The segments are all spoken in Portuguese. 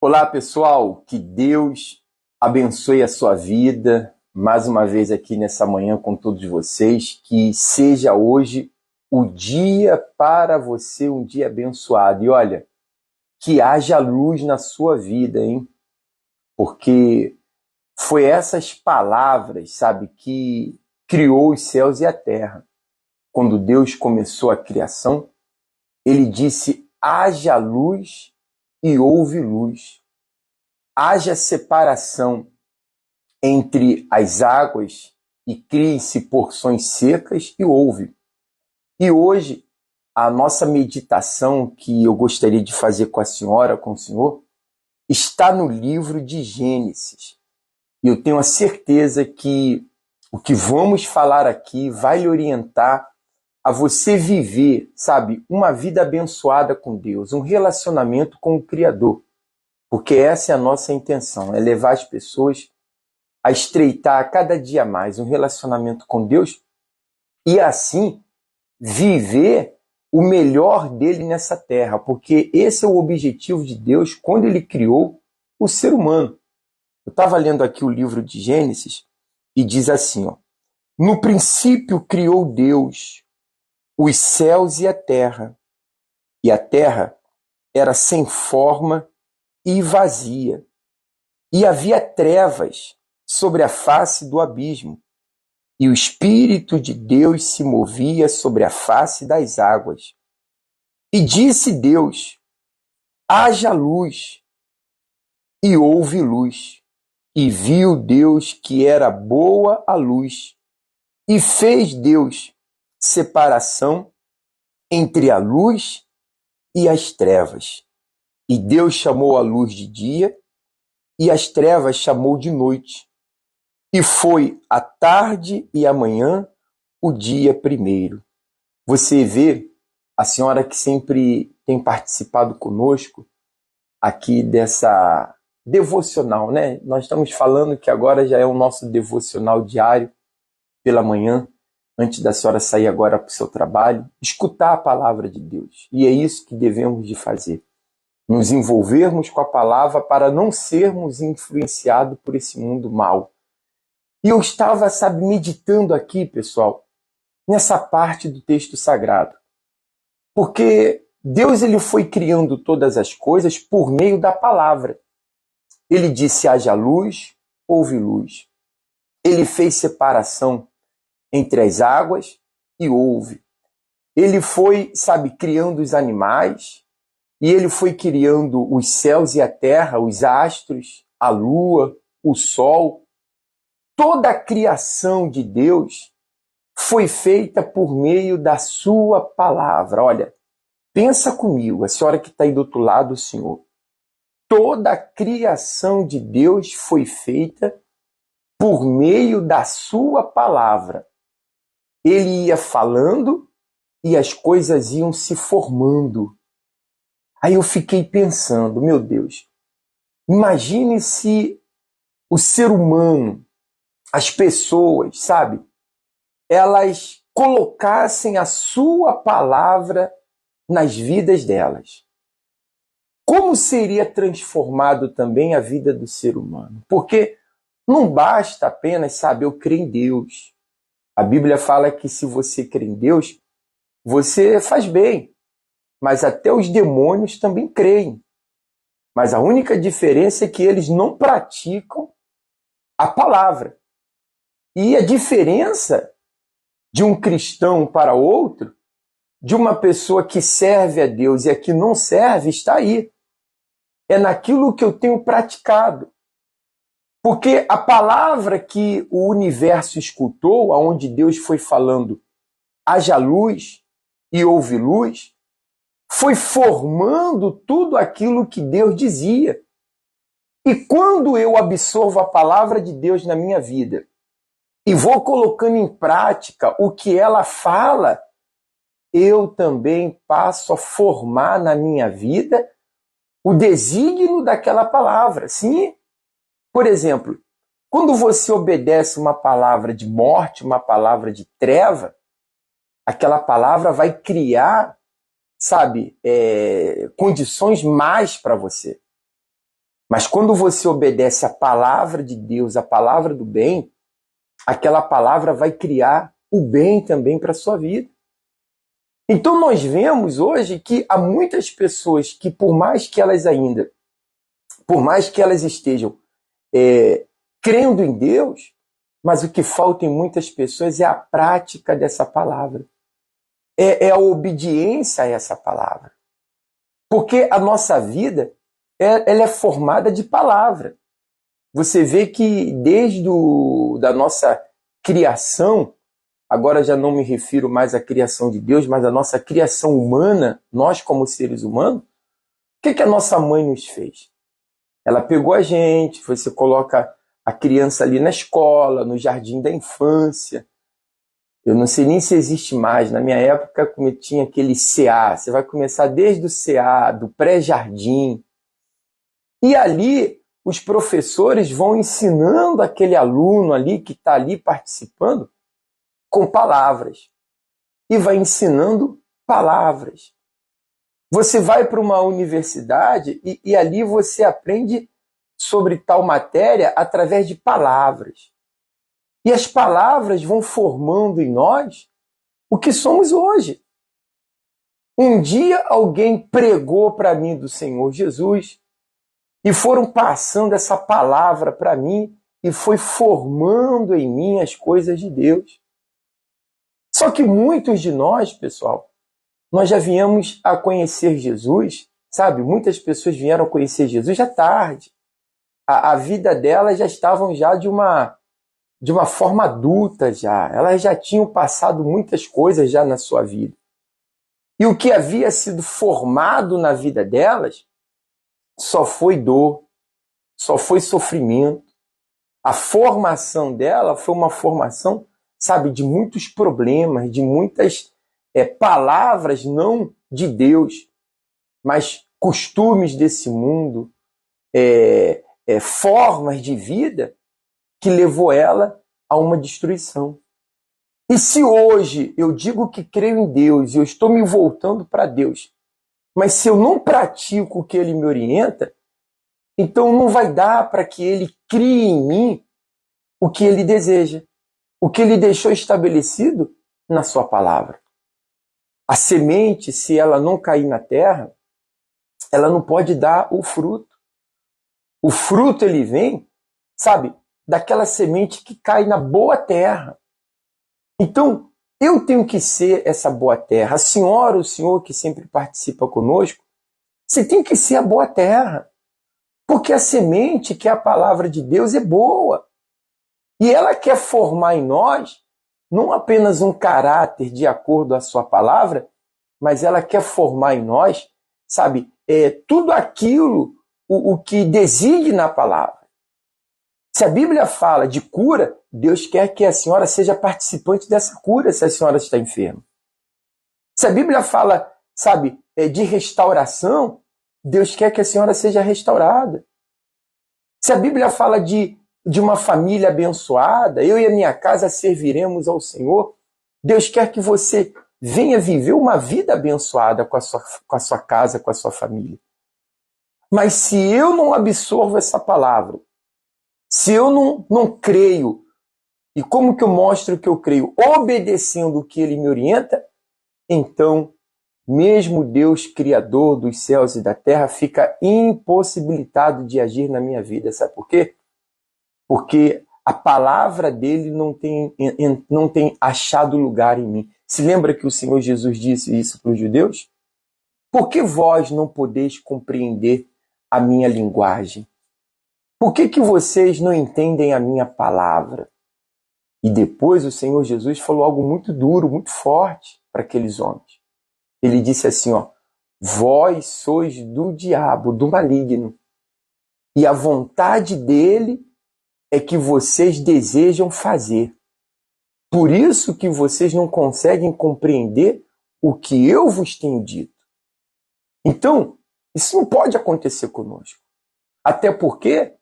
Olá, pessoal, que Deus abençoe a sua vida, mais uma vez aqui nessa manhã com todos vocês, que seja hoje o dia para você, um dia abençoado. E olha, que haja luz na sua vida, hein? Porque foi essas palavras, sabe, que criou os céus e a terra. Quando Deus começou a criação, ele disse: haja luz e houve luz. Haja separação entre as águas e criem-se porções secas e houve. E hoje, a nossa meditação que eu gostaria de fazer com a senhora, com o senhor, está no livro de Gênesis. E eu tenho a certeza que o que vamos falar aqui vai lhe orientar a você viver, sabe, uma vida abençoada com Deus, um relacionamento com o Criador. Porque essa é a nossa intenção, é levar as pessoas a estreitar cada dia mais um relacionamento com Deus e assim viver o melhor dele nessa terra, porque esse é o objetivo de Deus quando ele criou o ser humano. Eu estava lendo aqui o livro de Gênesis e diz assim, ó: no princípio criou Deus os céus e a terra era sem forma e vazia, e havia trevas sobre a face do abismo, e o Espírito de Deus se movia sobre a face das águas. E disse Deus: haja luz, e houve luz. E viu Deus que era boa a luz, e fez Deus separação entre a luz e as trevas. E Deus chamou a luz de dia, e as trevas chamou de noite. E foi a tarde e a manhã o dia primeiro. Você vê a senhora que sempre tem participado conosco aqui dessa devocional, né? Nós estamos falando que agora já é o nosso devocional diário pela manhã, antes da senhora sair agora para o seu trabalho, escutar a palavra de Deus. E é isso que devemos de fazer. Nos envolvermos com a palavra para não sermos influenciados por esse mundo mau. E eu estava, sabe, meditando aqui, pessoal, nessa parte do texto sagrado. Porque Deus ele foi criando todas as coisas por meio da palavra. Ele disse: haja luz, houve luz. Ele fez separação entre as águas e houve. Ele foi, sabe, criando os animais, e ele foi criando os céus e a terra, os astros, a lua, o sol. Toda a criação de Deus foi feita por meio da sua palavra. Olha, pensa comigo, a senhora que está aí do outro lado, Senhor. Toda a criação de Deus foi feita por meio da sua palavra. Ele ia falando e as coisas iam se formando. Aí eu fiquei pensando, meu Deus, imagine se o ser humano, as pessoas, sabe, elas colocassem a sua palavra nas vidas delas. Como seria transformado também a vida do ser humano? Porque não basta apenas saber eu crer em Deus. A Bíblia fala que se você crê em Deus, você faz bem. Mas até os demônios também creem. Mas a única diferença é que eles não praticam a palavra. E a diferença de um cristão para outro, de uma pessoa que serve a Deus e a que não serve, está aí. É naquilo que eu tenho praticado. Porque a palavra que o universo escutou, aonde Deus foi falando, haja luz e houve luz, foi formando tudo aquilo que Deus dizia. E quando eu absorvo a palavra de Deus na minha vida e vou colocando em prática o que ela fala, eu também passo a formar na minha vida o desígnio daquela palavra. Sim, por exemplo, quando você obedece uma palavra de morte, uma palavra de treva, aquela palavra vai criar, sabe, condições más para você. Mas quando você obedece a palavra de Deus, a palavra do bem, aquela palavra vai criar o bem também para a sua vida. Então nós vemos hoje que há muitas pessoas que, por mais que elas estejam crendo em Deus, mas o que falta em muitas pessoas é a prática dessa palavra. É a obediência a essa palavra. Porque a nossa vida ela é formada de palavra. Você vê que desde da nossa criação, agora já não me refiro mais à criação de Deus, mas à nossa criação humana, nós como seres humanos, o que a nossa mãe nos fez? Ela pegou a gente, você coloca a criança ali na escola, no jardim da infância. Eu não sei nem se existe mais. Na minha época, como tinha aquele CA, você vai começar desde o CA, do pré-jardim. E ali, os professores vão ensinando aquele aluno ali que está ali participando com palavras. E vai ensinando palavras. Você vai para uma universidade e ali você aprende sobre tal matéria através de palavras. E as palavras vão formando em nós o que somos hoje. Um dia alguém pregou para mim do Senhor Jesus e foram passando essa palavra para mim e foi formando em mim as coisas de Deus. Só que muitos de nós, pessoal, nós já viemos a conhecer Jesus, sabe? Muitas pessoas vieram a conhecer Jesus já tarde. A vida delas já estavam já de uma forma adulta já. Elas já tinham passado muitas coisas já na sua vida. E o que havia sido formado na vida delas só foi dor, só foi sofrimento. A formação dela foi uma formação, sabe, de muitos problemas, de muitas palavras não de Deus, mas costumes desse mundo, formas de vida que levou ela a uma destruição. E se hoje eu digo que creio em Deus e eu estou me voltando para Deus, mas se eu não pratico o que Ele me orienta, então não vai dar para que Ele crie em mim o que Ele deseja, o que Ele deixou estabelecido na sua palavra. A semente, se ela não cair na terra, ela não pode dar o fruto. O fruto ele vem, sabe, daquela semente que cai na boa terra. Então, eu tenho que ser essa boa terra. A senhora, o senhor que sempre participa conosco, você tem que ser a boa terra. Porque a semente, que é a palavra de Deus, é boa. E ela quer formar em nós não apenas um caráter de acordo à sua palavra, mas ela quer formar em nós, sabe, tudo aquilo o que designa a palavra. Se a Bíblia fala de cura, Deus quer que a senhora seja participante dessa cura se a senhora está enferma. Se a Bíblia fala, sabe, de restauração, Deus quer que a senhora seja restaurada. Se a Bíblia fala de uma família abençoada, eu e a minha casa serviremos ao Senhor, Deus quer que você venha viver uma vida abençoada com a sua casa, com a sua família. Mas se eu não absorvo essa palavra, se eu não creio, e como que eu mostro que eu creio? Obedecendo o que Ele me orienta, então, mesmo Deus, Criador dos céus e da terra, fica impossibilitado de agir na minha vida. Sabe por quê? Porque a palavra dele não tem achado lugar em mim. Se lembra que o Senhor Jesus disse isso para os judeus? Por que vós não podeis compreender a minha linguagem? Por que vocês não entendem a minha palavra? E depois o Senhor Jesus falou algo muito duro, muito forte para aqueles homens. Ele disse assim, vós sois do diabo, do maligno, e a vontade dele é que vocês desejam fazer. Por isso que vocês não conseguem compreender o que eu vos tenho dito. Então, isso não pode acontecer conosco. Até porque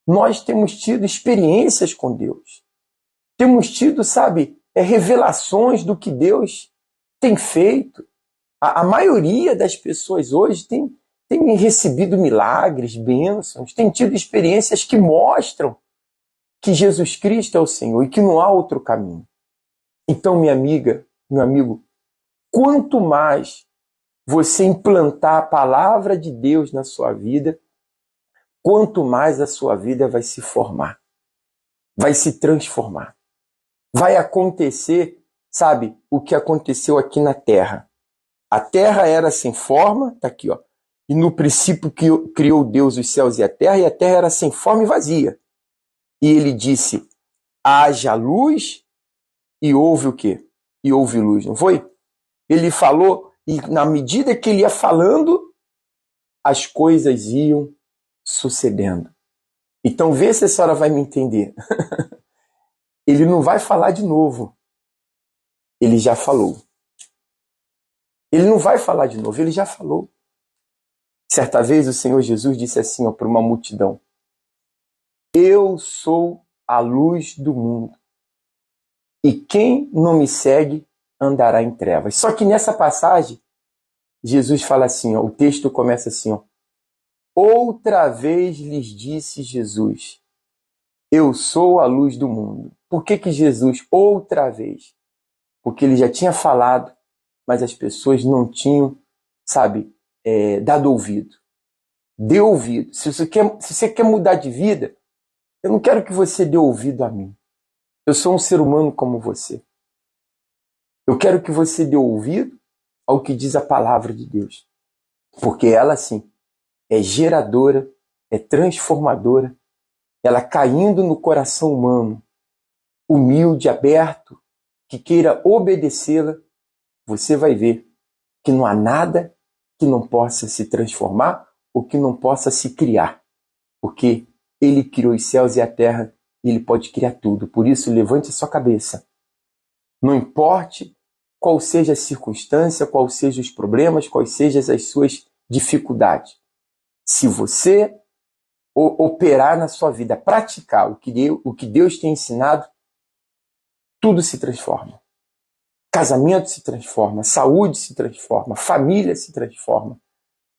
nós temos tido experiências com Deus. Temos tido, sabe, revelações do que Deus tem feito. A maioria das pessoas hoje tem tem recebido milagres, bênçãos, tem tido experiências que mostram que Jesus Cristo é o Senhor e que não há outro caminho. Então, minha amiga, meu amigo, quanto mais você implantar a palavra de Deus na sua vida, quanto mais a sua vida vai se formar, vai se transformar. Vai acontecer, sabe, o que aconteceu aqui na Terra. A Terra era sem forma, tá aqui, ó. E no princípio criou Deus os céus e a Terra era sem forma e vazia. E ele disse, haja luz, e houve o quê? E houve luz, não foi? Ele falou, e na medida que ele ia falando, as coisas iam sucedendo. Então vê se a senhora vai me entender. Ele não vai falar de novo. Ele já falou. Ele não vai falar de novo, ele já falou. Certa vez o Senhor Jesus disse assim para uma multidão, eu sou a luz do mundo. E quem não me segue andará em trevas. Só que nessa passagem, Jesus fala assim, ó, o texto começa assim, ó, outra vez lhes disse Jesus, eu sou a luz do mundo. Por que Jesus, outra vez? Porque ele já tinha falado, mas as pessoas não tinham, sabe, dado ouvido. Dê ouvido. Se você quer mudar de vida, eu não quero que você dê ouvido a mim. Eu sou um ser humano como você. Eu quero que você dê ouvido ao que diz a palavra de Deus. Porque ela, sim, é geradora, é transformadora. Ela caindo no coração humano, humilde, aberto, que queira obedecê-la, você vai ver que não há nada que não possa se transformar ou que não possa se criar. Porque ele criou os céus e a terra e ele pode criar tudo. Por isso, levante a sua cabeça. Não importe qual seja a circunstância, quais sejam os problemas, quais sejam as suas dificuldades. Se você operar na sua vida, praticar o que Deus tem ensinado, tudo se transforma. Casamento se transforma, saúde se transforma, família se transforma,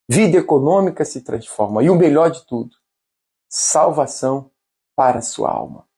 vida econômica se transforma. E o melhor de tudo, salvação para a sua alma.